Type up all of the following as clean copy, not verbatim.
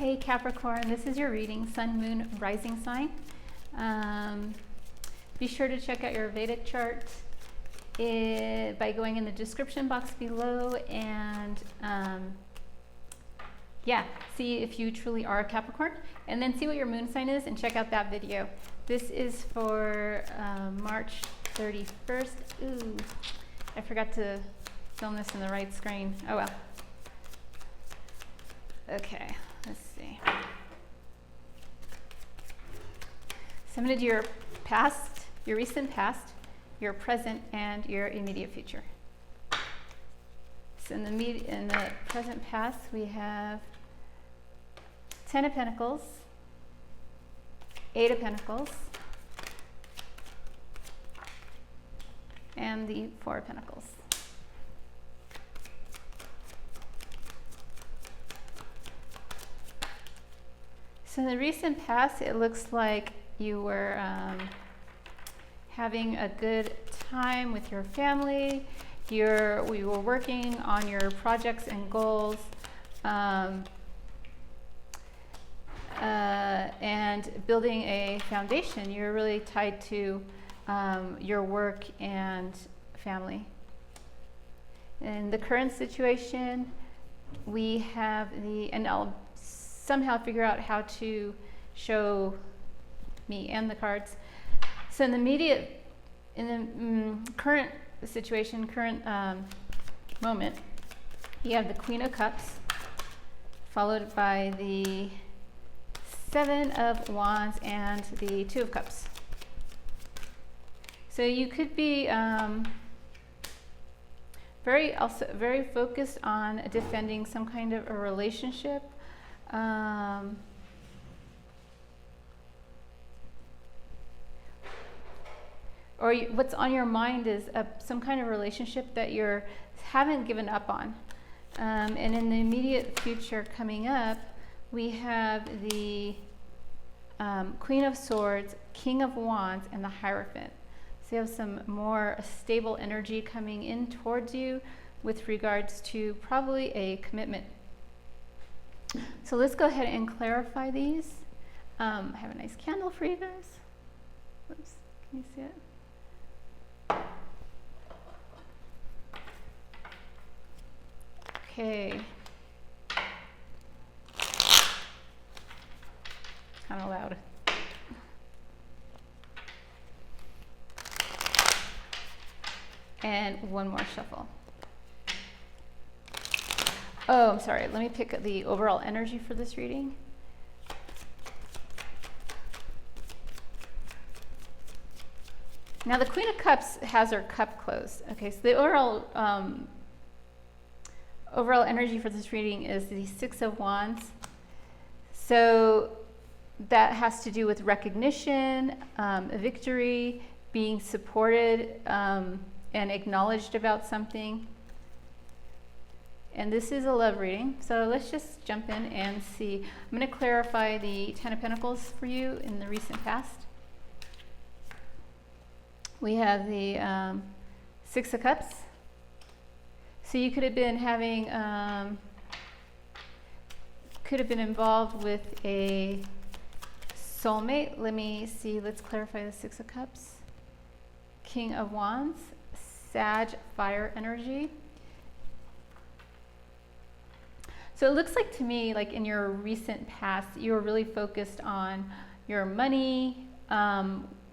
Hey Capricorn, this is your reading, Sun, Moon, Rising sign. Be sure to check out your Vedic chart by going in the description box below and yeah, see if you truly are a Capricorn, and then see what your moon sign is and check out that video. This is for March 31st. Ooh, I forgot to film this in the right screen. Oh well. Okay, let's see. So I'm going to do your past, your recent past, your present, and your immediate future. So in the present past, we have 10 of Pentacles, 8 of Pentacles, and the 4 of Pentacles. So in the recent past, it looks like you were having a good time with your family. We were working on your projects and goals, and building a foundation. You're really tied to your work and family. In the current situation, we have and I'll somehow figure out how to show me and the cards. So in the current situation, current moment, you have the Queen of Cups, followed by the 7 of Wands and the 2 of Cups. So you could be very focused on defending some kind of a relationship. Or what's on your mind is some kind of relationship that you haven't given up on. And in the immediate future coming up, we have the Queen of Swords, King of Wands, and the Hierophant. So you have some more stable energy coming in towards you with regards to probably a commitment. So let's go ahead and clarify these. I have a nice candle for you guys. Oops, can you see it? Okay. Kind of loud. And one more shuffle. Oh, I'm sorry. Let me pick the overall energy for this reading. Now the Queen of Cups has her cup closed. Okay, so the overall energy for this reading is the 6 of Wands. So that has to do with recognition, victory, being supported and acknowledged about something. And this is a love reading, so let's just jump in and see. I'm going to clarify the 10 of Pentacles for you in the recent past. We have the 6 of Cups. So you could have been having, could have been involved with a soulmate. Let me see, let's clarify the 6 of Cups. King of Wands, Sag, fire energy. So it looks like to me, like in your recent past, you were really focused on your money,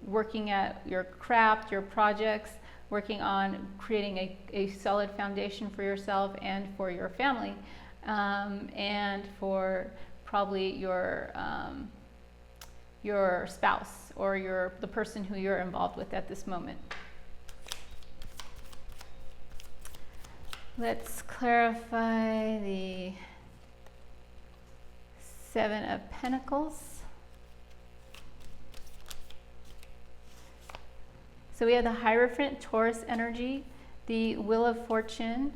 working at your craft, your projects, working on creating a solid foundation for yourself and for your family, and for probably your spouse or the person who you're involved with at this moment. Let's clarify the 7 of Pentacles. So we have the Hierophant, Taurus energy, the Wheel of Fortune.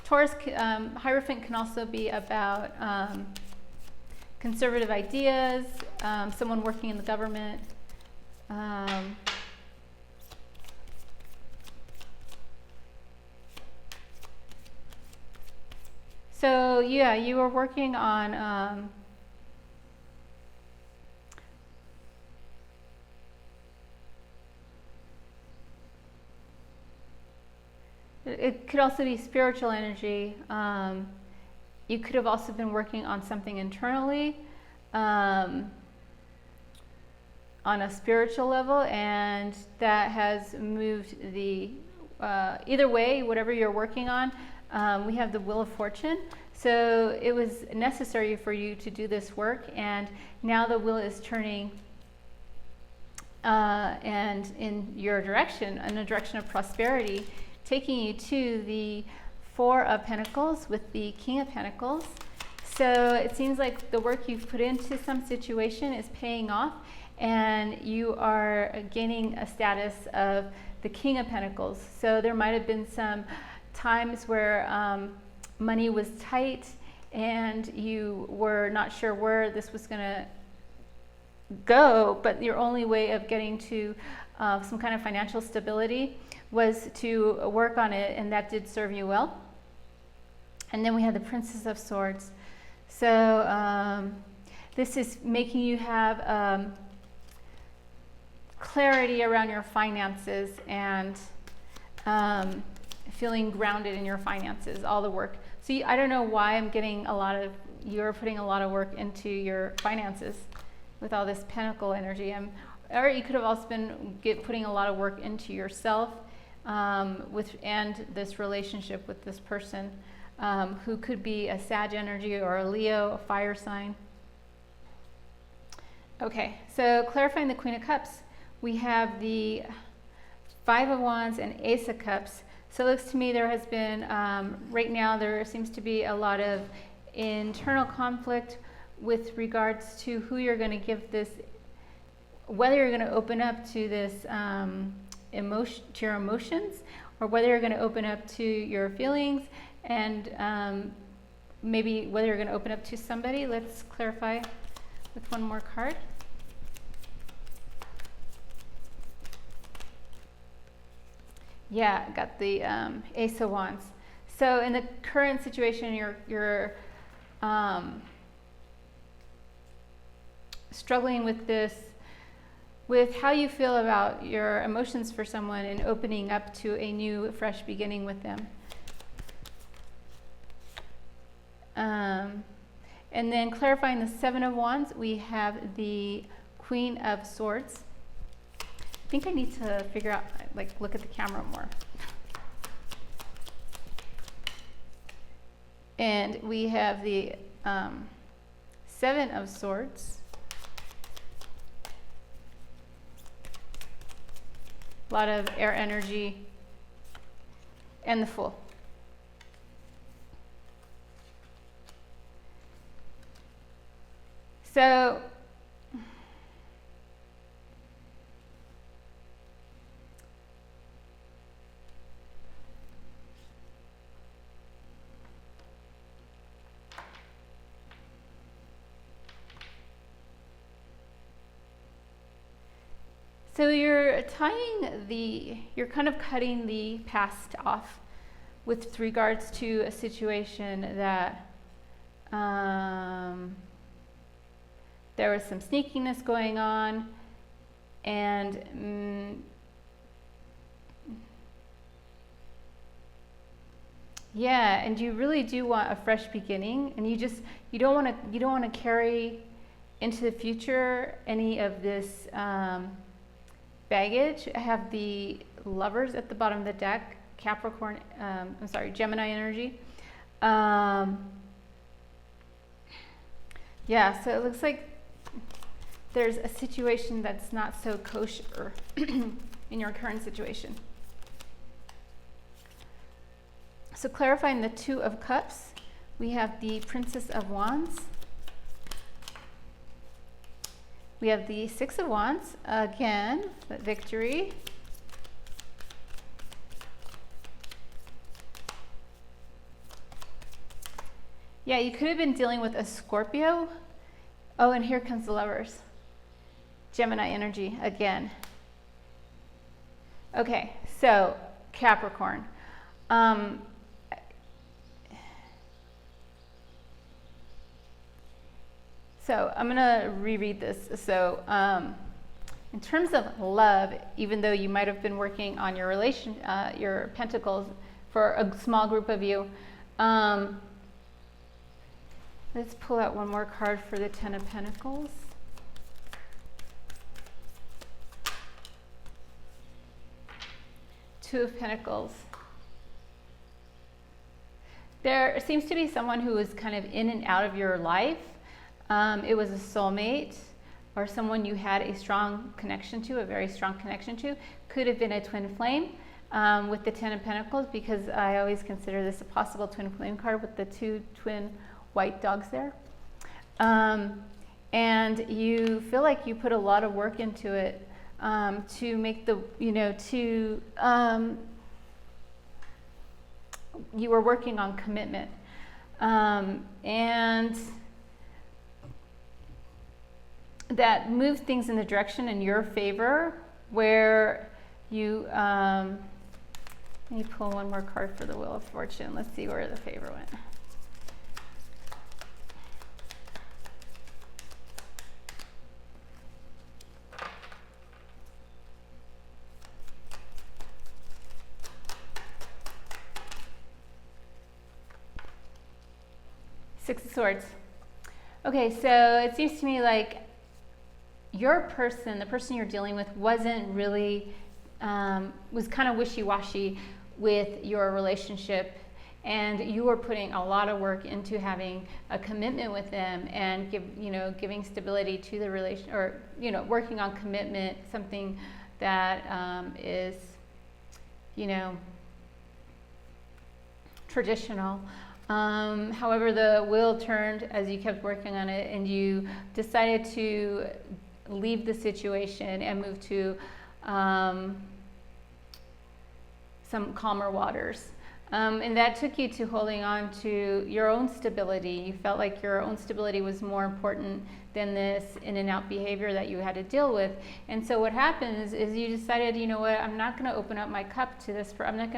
Hierophant can also be about conservative ideas, someone working in the government. So yeah, you were working on it could also be spiritual energy. You could have also been working on something internally on a spiritual level, and that has moved the either way, whatever you're working on. We have the Wheel of Fortune. So it was necessary for you to do this work, and now the wheel is turning and in your direction, in a direction of prosperity, taking you to the Four of Pentacles with the King of Pentacles. So it seems like the work you've put into some situation is paying off, and you are gaining a status of the King of Pentacles. So there might have been some times where money was tight and you were not sure where this was going to go, but your only way of getting to some kind of financial stability was to work on it, and that did serve you well. And then we have the Princess of Swords. So this is making you have clarity around your finances and feeling grounded in your finances, all the work. So I don't know why I'm getting you're putting a lot of work into your finances with all this pentacle energy. Or you could have also been putting a lot of work into yourself and this relationship with this person who could be a Sag energy or a Leo, a fire sign. Okay, so clarifying the Queen of Cups, we have the Five of Wands and Ace of Cups. So it looks to me there has been, right now there seems to be a lot of internal conflict with regards to who you're going to give this, whether you're going to open up to this to your emotions, or whether you're going to open up to your feelings, and maybe whether you're going to open up to somebody. Let's clarify with one more card. Yeah, got the Ace of Wands. So in the current situation, you're struggling with this, with how you feel about your emotions for someone and opening up to a new, fresh beginning with them. And then clarifying the Seven of Wands, we have the Queen of Swords. I think I need to figure out, look at the camera more. And we have the Seven of Swords. A lot of air energy, and the Fool. So you're kind of cutting the past off with regards to a situation that there was some sneakiness going on, and yeah, and you really do want a fresh beginning, and you don't want to carry into the future any of this baggage. I have the Lovers at the bottom of the deck, Capricorn, Gemini energy. Yeah, so it looks like there's a situation that's not so kosher in your current situation. So clarifying the Two of Cups, we have the Princess of Wands. We have the Six of Wands, again, the Victory. Yeah, you could have been dealing with a Scorpio. Oh, and here comes the Lovers. Gemini energy again. Okay, so Capricorn. So I'm going to reread this. So in terms of love, even though you might have been working on your your pentacles for a small group of you, let's pull out one more card for the Ten of Pentacles. Two of Pentacles. There seems to be someone who is kind of in and out of your life. It was a soulmate or someone you had a strong connection to, a very strong connection to. Could have been a twin flame with the Ten of Pentacles, because I always consider this a possible twin flame card with the two twin white dogs there. And you feel like you put a lot of work into it to make the, you were working on commitment. And that moved things in the direction in your favor, where you, let me pull one more card for the Wheel of Fortune. Let's see where the favor went. Six of Swords. Okay, so it seems to me like your person, the person you're dealing with, wasn't really, was kind of wishy-washy with your relationship, and you were putting a lot of work into having a commitment with them and giving stability to the relation, or working on commitment, something that is traditional. However, the wheel turned as you kept working on it, and you decided to leave the situation and move to some calmer waters. And that took you to holding on to your own stability. You felt like your own stability was more important than this in and out behavior that you had to deal with. And so what happened is you decided, you know what, I'm not going to open up my cup to this. I'm not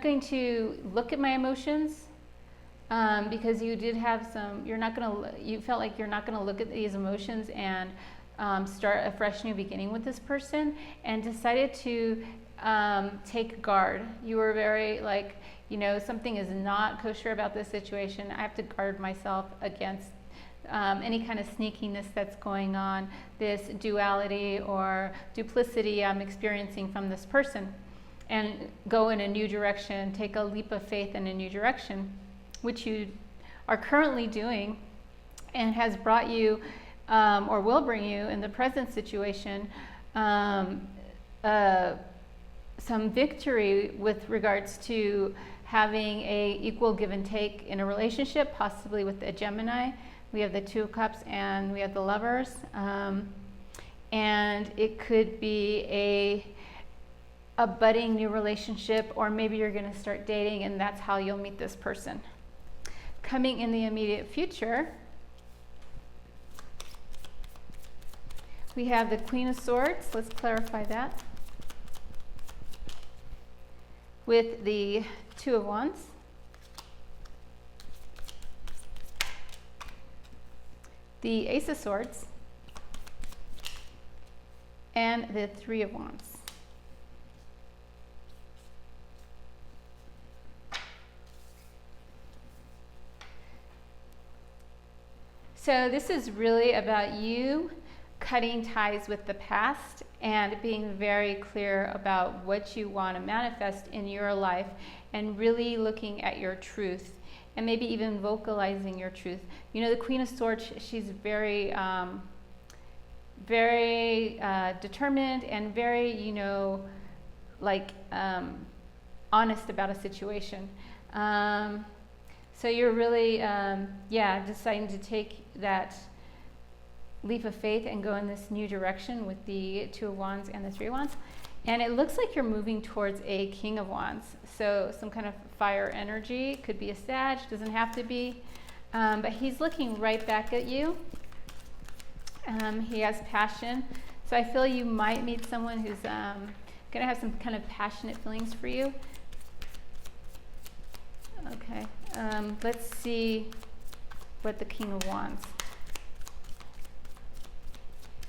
going to look at my emotions, because you did have some, you felt like you're not going to look at these emotions and start a fresh new beginning with this person, and decided to take guard. You were very something is not kosher about this situation. I have to guard myself against any kind of sneakiness that's going on, this duality or duplicity I'm experiencing from this person, and go in a new direction, take a leap of faith in a new direction, which you are currently doing, and has brought you, or will bring you in the present situation, some victory with regards to having a equal give and take in a relationship, possibly with a Gemini. We have the Two of Cups and we have the Lovers. And it could be a budding new relationship, or maybe you're going to start dating and that's how you'll meet this person. Coming in the immediate future, we have the Queen of Swords. Let's clarify that. With the Two of Wands. The Ace of Swords. And the Three of Wands. So this is really about you cutting ties with the past and being very clear about what you want to manifest in your life, and really looking at your truth, and maybe even vocalizing your truth. The Queen of Swords, she's very determined and very, honest about a situation. So you're really, deciding to take that leap of faith and go in this new direction with the Two of Wands and the Three of Wands. And it looks like you're moving towards a King of Wands. So some kind of fire energy. Could be a Sag, doesn't have to be. But he's looking right back at you. He has passion. So I feel you might meet someone who's going to have some kind of passionate feelings for you. Okay, let's see. what the King of Wands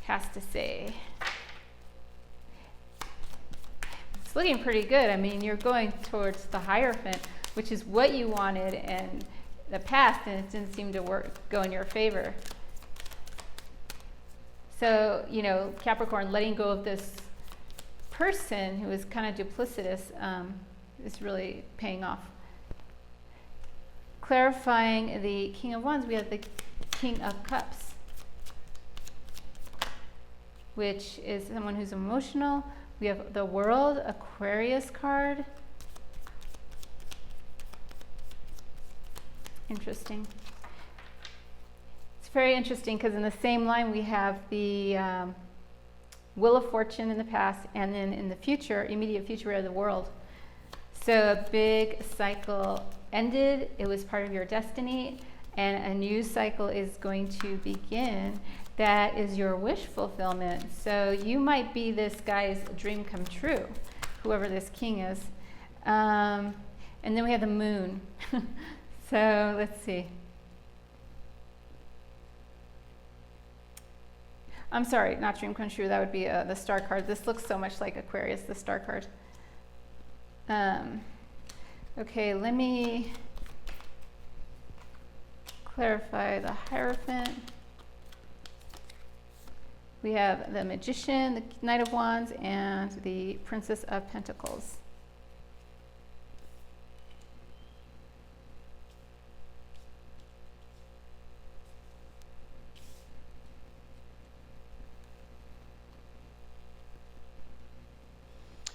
has to say. It's looking pretty good. I mean, you're going towards the Hierophant, which is what you wanted in the past, and it didn't seem to go in your favor. So, you know, Capricorn, letting go of this person who is kind of duplicitous is really paying off. Clarifying the King of Wands, we have the King of Cups, which is someone who's emotional. We have the World, Aquarius card. Interesting. It's very interesting because in the same line we have the Wheel of Fortune in the past, and then in the future, immediate future, we have the World. So a big cycle ended. It was part of your destiny, and a new cycle is going to begin. That is your wish fulfillment. So you might be this guy's dream come true, whoever this king is. And then we have the Moon. So let's see. I'm sorry, not dream come true. That would be the Star card. This looks so much like Aquarius, the Star card. Okay, let me clarify the Hierophant. We have the Magician, the Knight of Wands, and the Princess of Pentacles.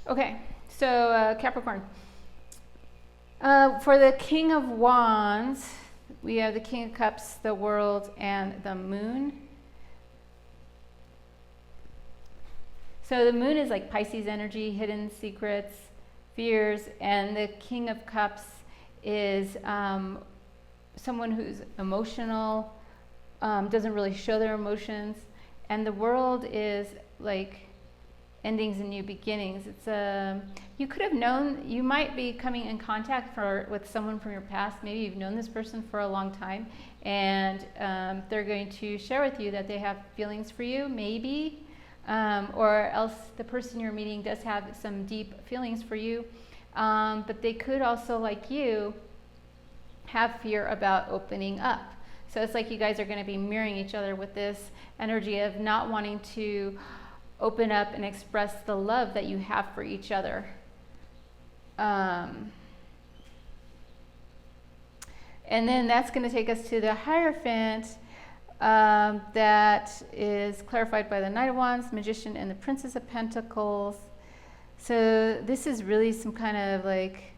Okay, so Capricorn. For the King of Wands, we have the King of Cups, the World, and the Moon. So the Moon is like Pisces energy, hidden secrets, fears, and the King of Cups is someone who's emotional, doesn't really show their emotions, and the World is like endings and new beginnings. It's you could have known, you might be coming in contact with someone from your past. Maybe you've known this person for a long time, and they're going to share with you that they have feelings for you, maybe. Or else the person you're meeting does have some deep feelings for you, but they could also, like you, have fear about opening up. So it's like you guys are going to be mirroring each other with this energy of not wanting to open up and express the love that you have for each other. And then that's going to take us to the Hierophant. That is clarified by the Knight of Wands, Magician, and the Princess of Pentacles. So this is really some kind of like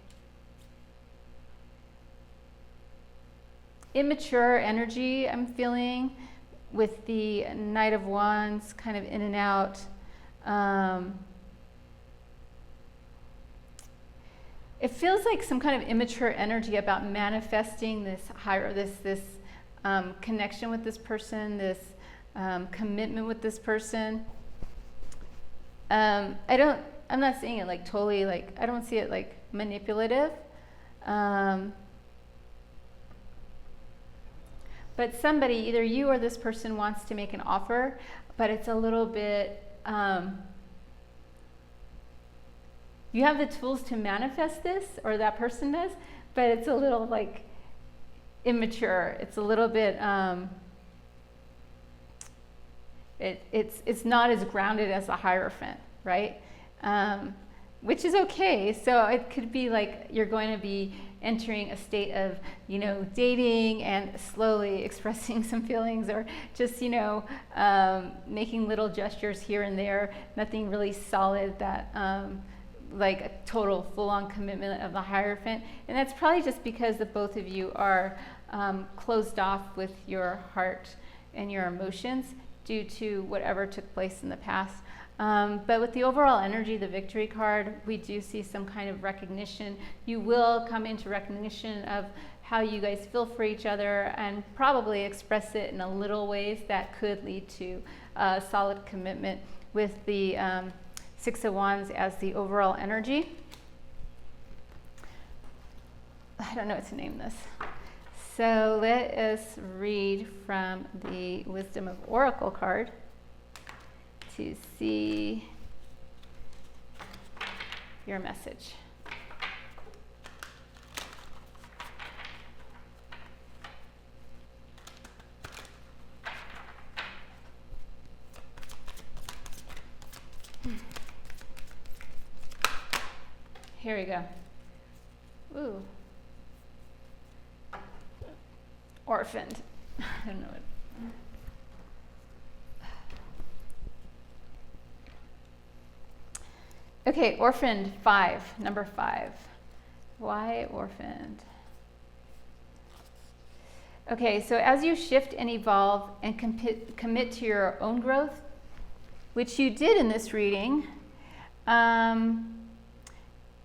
immature energy I'm feeling with the Knight of Wands kind of in and out. It feels like some kind of immature energy about manifesting this connection with this person, this commitment with this person. I'm not saying it like totally, like, I don't see it like manipulative. But somebody, either you or this person, wants to make an offer, but it's a little bit, you have the tools to manifest this, or that person does, but it's a little like immature. It's a little bit, it's not as grounded as a Hierophant, right? Which is okay. So it could be like you're going to be entering a state of, you know, dating and slowly expressing some feelings, or just, you know, making little gestures here and there, nothing really solid that, like a total full-on commitment of the Hierophant. And that's probably just because the both of you are closed off with your heart and your emotions due to whatever took place in the past. But with the overall energy, the Victory card, we do see some kind of recognition. You will come into recognition of how you guys feel for each other, and probably express it in a little ways that could lead to a solid commitment with the Six of Wands as the overall energy. I don't know what to name this. So let us read from the Wisdom of Oracle card to see your message. Here we go. Ooh. Orphaned. I don't know what. Okay, orphaned 5, number 5. Why orphaned? Okay, so as you shift and evolve and commit to your own growth, which you did in this reading,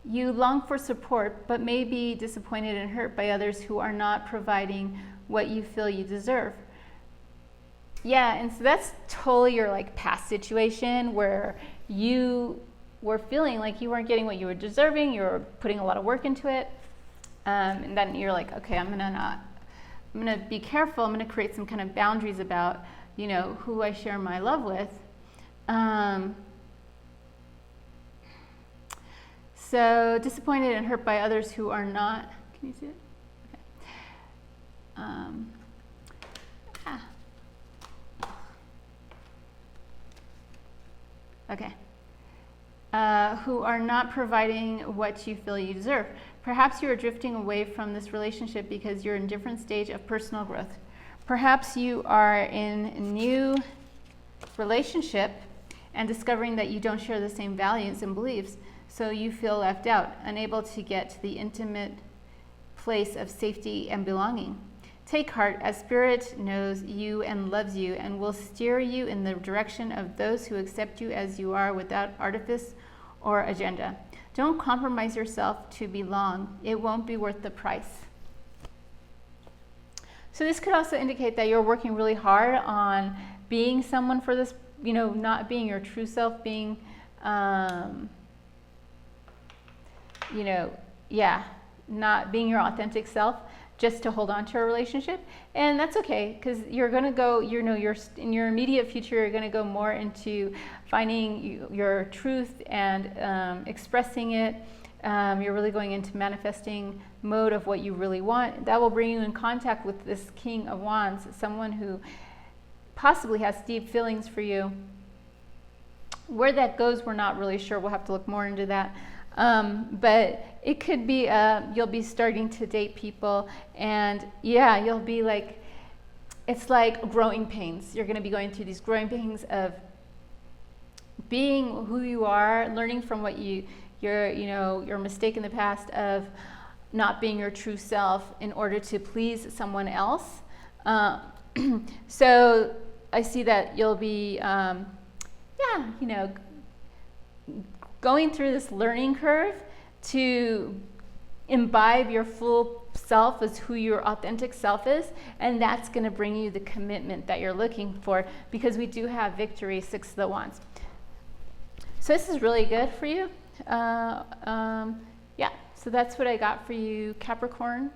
you long for support, but may be disappointed and hurt by others who are not providing what you feel you deserve. Yeah, and so that's totally your like past situation where you were feeling like you weren't getting what you were deserving, you were putting a lot of work into it, and then you're like, okay, I'm gonna be careful, I'm gonna create some kind of boundaries about, you know, who I share my love with. So disappointed and hurt by others who are not, can you see it? Okay. Who are not providing what you feel you deserve. Perhaps you are drifting away from this relationship because you're in a different stage of personal growth. Perhaps you are in a new relationship and discovering that you don't share the same values and beliefs, so you feel left out, unable to get to the intimate place of safety and belonging. Take heart, as Spirit knows you and loves you and will steer you in the direction of those who accept you as you are without artifice or agenda. Don't compromise yourself to belong. It won't be worth the price. So this could also indicate that you're working really hard on being someone for this, you know, not being your true self, being, you know, yeah, not being your authentic self, just to hold on to a relationship. And that's okay, because you're going to go, you know, in your immediate future, you're going to go more into finding your truth and expressing it. You're really going into manifesting mode of what you really want. That will bring you in contact with this King of Wands, someone who possibly has deep feelings for you. Where that goes, we're not really sure. We'll have to look more into that. But it could be you'll be starting to date people, and yeah, you'll be like, it's like growing pains. You're going to be going through these growing pains of being who you are, learning from what your mistake in the past of not being your true self in order to please someone else. So I see that you'll be, going through this learning curve to imbibe your full self as who your authentic self is, and that's going to bring you the commitment that you're looking for, because we do have victory, 6 of the Wands. So this is really good for you. So that's what I got for you, Capricorn.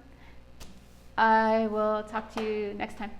I will talk to you next time.